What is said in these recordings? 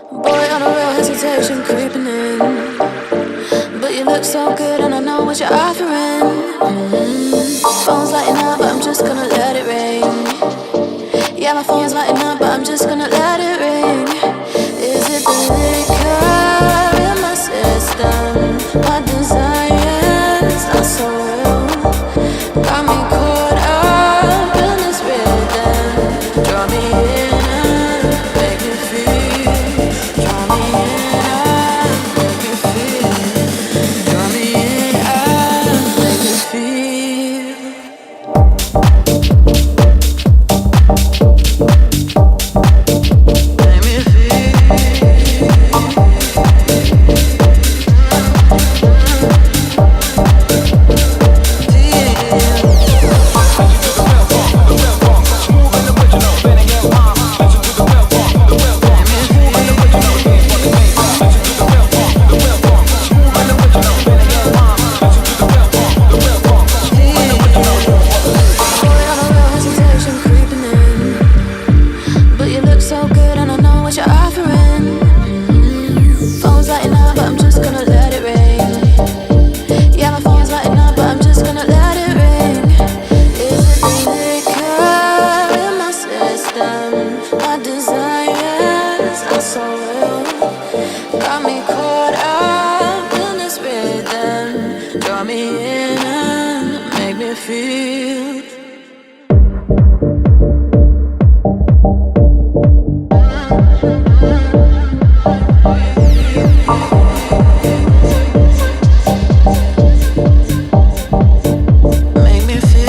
Boy, on a real hesitation creeping in, but you look so good and I know what you're offering. Phone's lighting up, but I'm just gonna let it ring. Yeah, my phone's lighting up, but I'm just gonna let it ring. Is it the liquor in my system? My desires are so real, got me caught up in this rhythm. Draw me in and make me feel. Draw me in and make me feel. Draw me in and make me feel. Make me feel.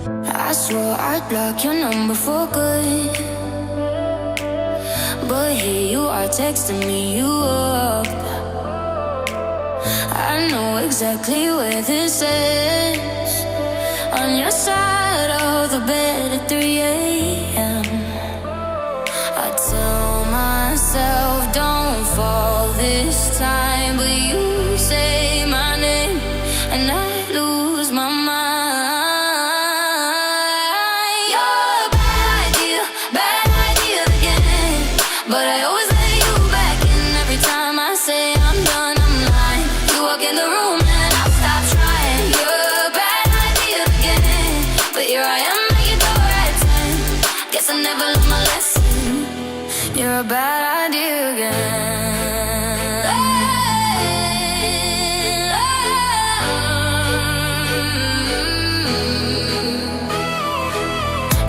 I swore I'd block your number for good, but here you are texting me you up. I know exactly where this is, on your side of the bed at 3 a.m. I tell myself don't fall this time, but you say my name and I lose my mind. You're a bad idea again, but I always let you back in. Every time I say I'm done, I'm lying. You walk in the room and I stop trying. You're a bad idea again, but here I am at your door at 10. Guess I never learned my lesson. You're a bad idea again.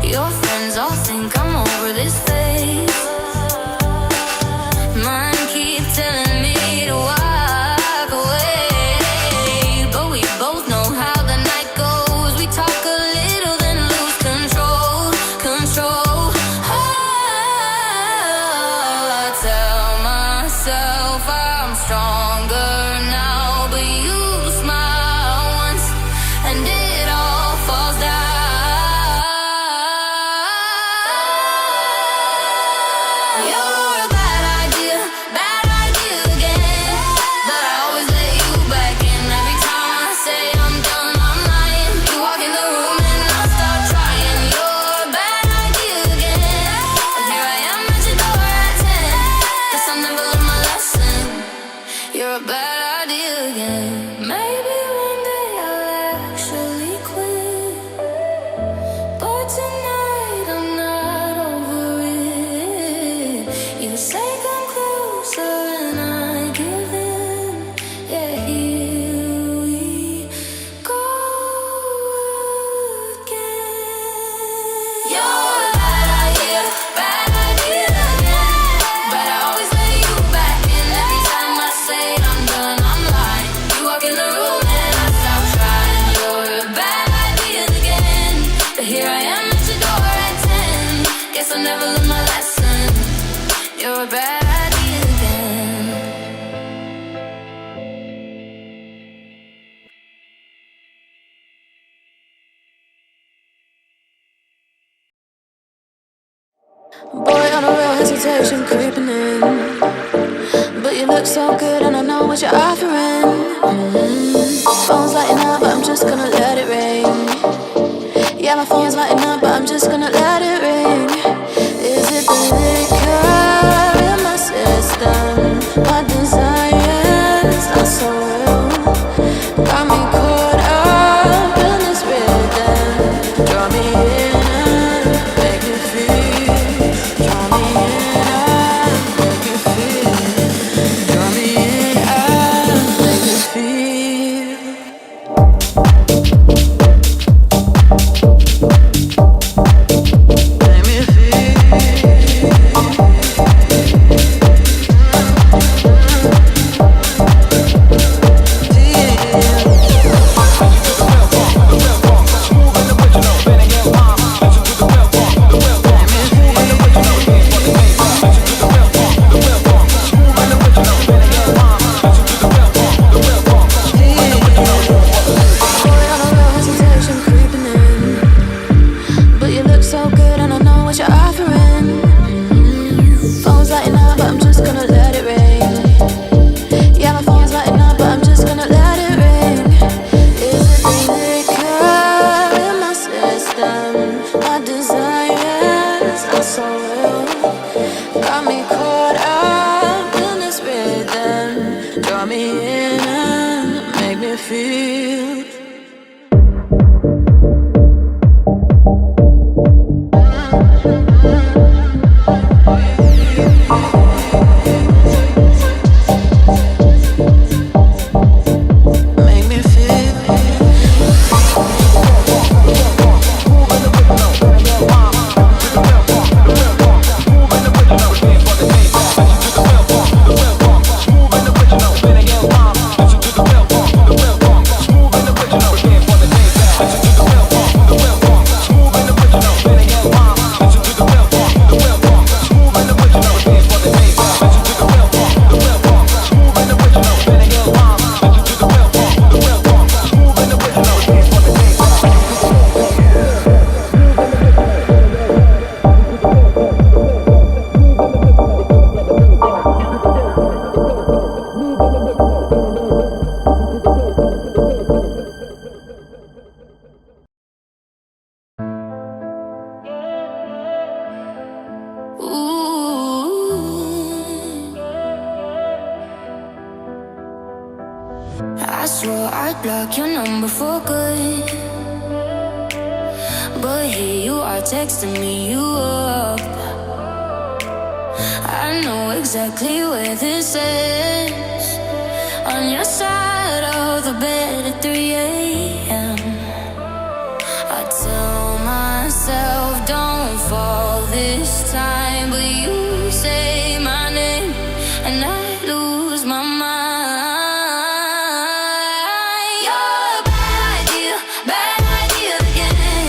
Your friends all think I'm over this phase. Mine keep telling me to walk away, but we both know how the night goes. We talk a little, then lose control. I tell myself I'm stronger now, but you smile once and it all falls down. You're a bad idea again, but I always let you back in. Every time I say I'm done, I'm lying. You walk in the room and I stop trying. You're a bad idea again, and here I am at your door at 10. Guess I never learned my lesson. You're a bad idea again. Maybe one day I'll actually quit, but tonight I'm not over it. You say come closer and I give in. Yeah, here we go again. You're a bad idea again, but I always let you back in. Every time I say I'm done, I'm lying. You walk in the room and I stop trying. You're a bad idea again, but here I am at your door at 10. Guess I never learned my lesson. You're a bad idea again. Boy, on a real hesitation creeping in, but you look so good and I know what you're offering. Phone's lighting up, but I'm just gonna let it ring. Yeah, my phone's lighting up, but I'm just gonna let it ring. Is it the liquor in my system? My desires are so real, got me caught up in this rhythm. Draw me in and make me feel. Draw me in and make me feel. Draw me in and make me feel. block your number for good, but here you are texting me you up. I know exactly where this is, on your side of the bed at 3 a.m. I tell myself don't fall this time, but you say my name and I lose my mind. You're a bad idea again,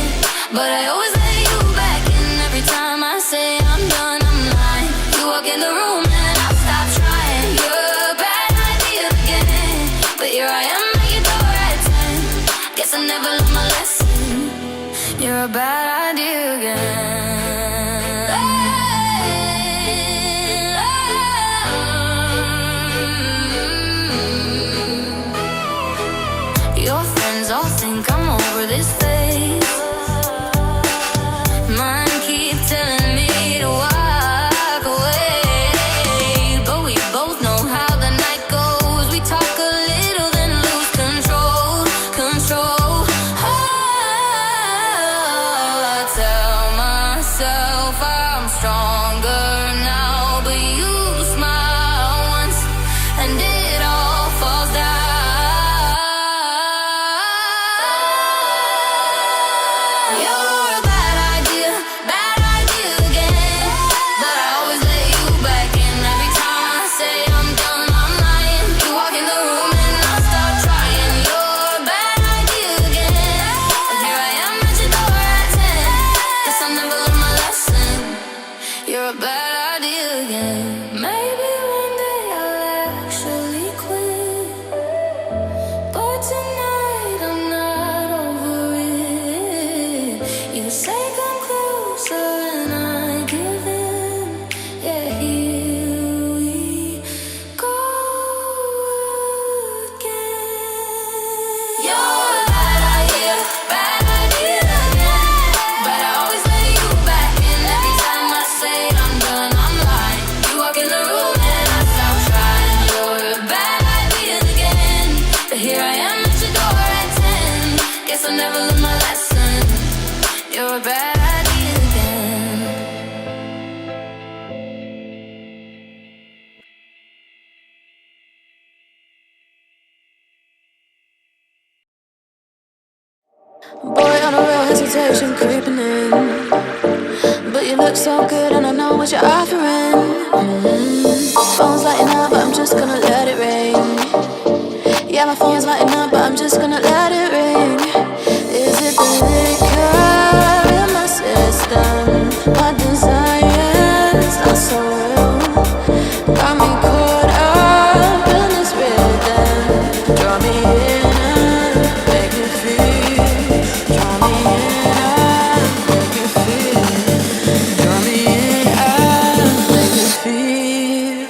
but I always let you back in. Every time I say I'm done, I'm lying. You walk in the room and I stop trying. You're a bad idea again, but here I am at your door at 10. Guess I never learned my lesson. You're a bad idea again. Your friends all think I'm over this phase. Mine keep telling me to walk away, but we both know how the night goes. We talk a little then lose control. I tell myself I'm stronger now, but you smile once and it all falls down. You're a bad idea again, but I always let you back in. Every time I say I'm done, I'm lying. You walk in the room and I start trying. You're a bad idea again, and here I am at your door at 10. Guess I never learned my lesson. You're a bad idea again. Maybe one day I'll actually quit, but tonight I'm not over it. You say come closer and I give in. Yeah, here we go again. You're a bad idea again, but I always let you back in. Every time I say I'm done, I'm lying. You walk in the room and I stop trying. You're a bad idea again, but here I am at your door at 10. Guess I never learned my lesson. You're a bad idea again. Boy, on a real hesitation creeping in, but you look so good and I know what you're offering. Phone's lighting up, but I'm just gonna let it ring. Yeah, my phone's lighting up, but I'm just gonna let it ring. Is it the liquor in my system? My desires are so real, got me caught up in this rhythm. Draw me in and make me feel. Draw me in and make me feel. Draw me in and make me feel.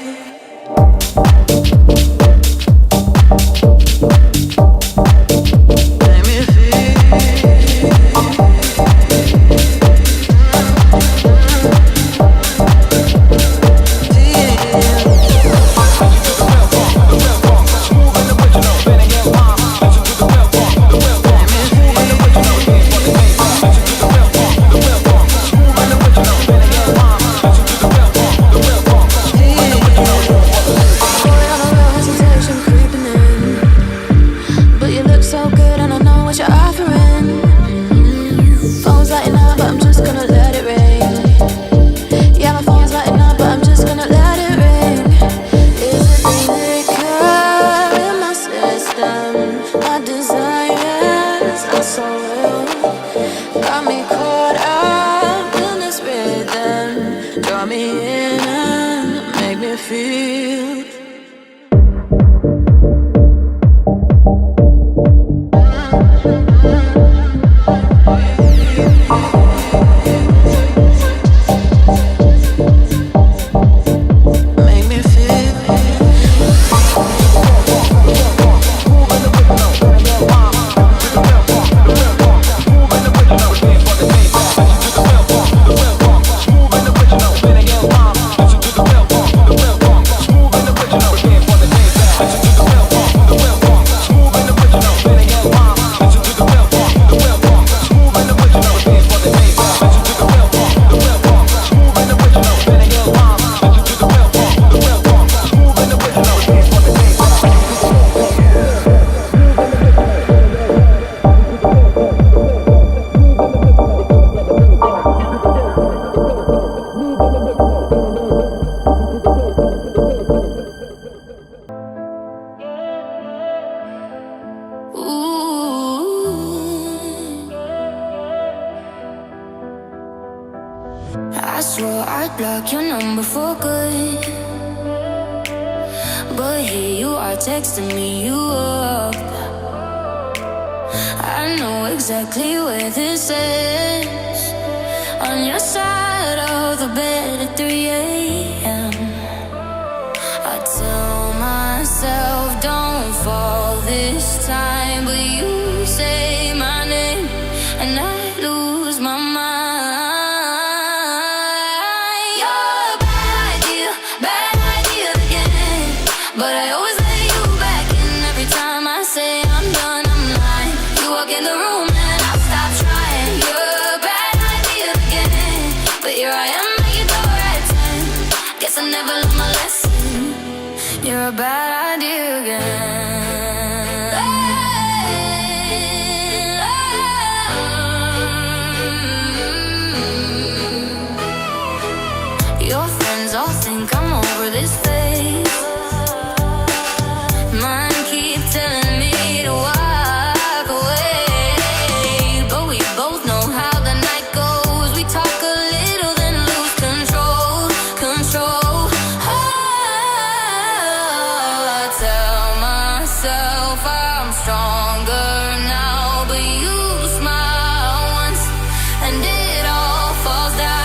Make me feel. For the I swore I'd block your number for good, but here you are texting me you up. I know exactly where this is, on your side of the bed at 3 a.m. I tell myself don't fall this time, but you say my name and I lose my mind. You're a bad idea again, but I always let you back in every time I say I'm done, I'm lying. You walk in the room and I stop trying. You're a bad idea again, but here I am at your door at 10. Guess I never learned my lesson. You're a bad idea again. Your friends all think I'm over this phase. Mine keep telling me to walk away, but we both know how the night goes. We talk a little then lose control. I tell myself I'm stronger now, but you smile once and it all falls down.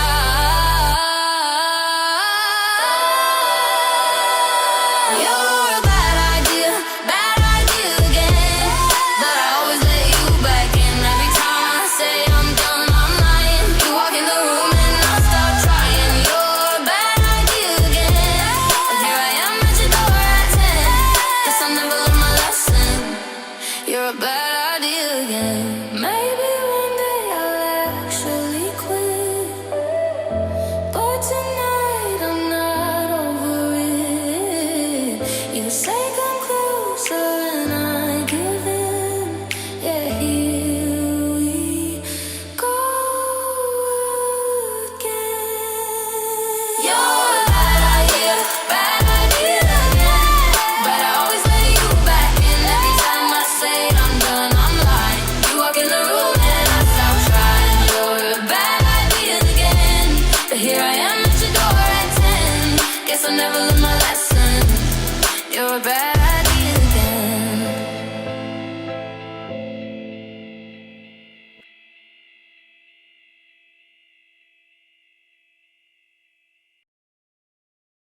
You're a bad idea again, but I always let you back in every time I say I'm done, I'm lying. You walk in the room and I stop trying. You're a bad idea again, but here I am at your door at 10. Guess I never learned my lesson. You're a bad idea again. Maybe one day I'll actually quit, but tonight I'm not over it. You say come closer and I give in. Yeah, here we go again. You're a bad idea again, but I always let you back in every time I say I'm done, I'm lying. You walk in the room and I stop trying. You're a bad idea again, but here I am at your door at 10. Guess I never learned my lesson. You're a bad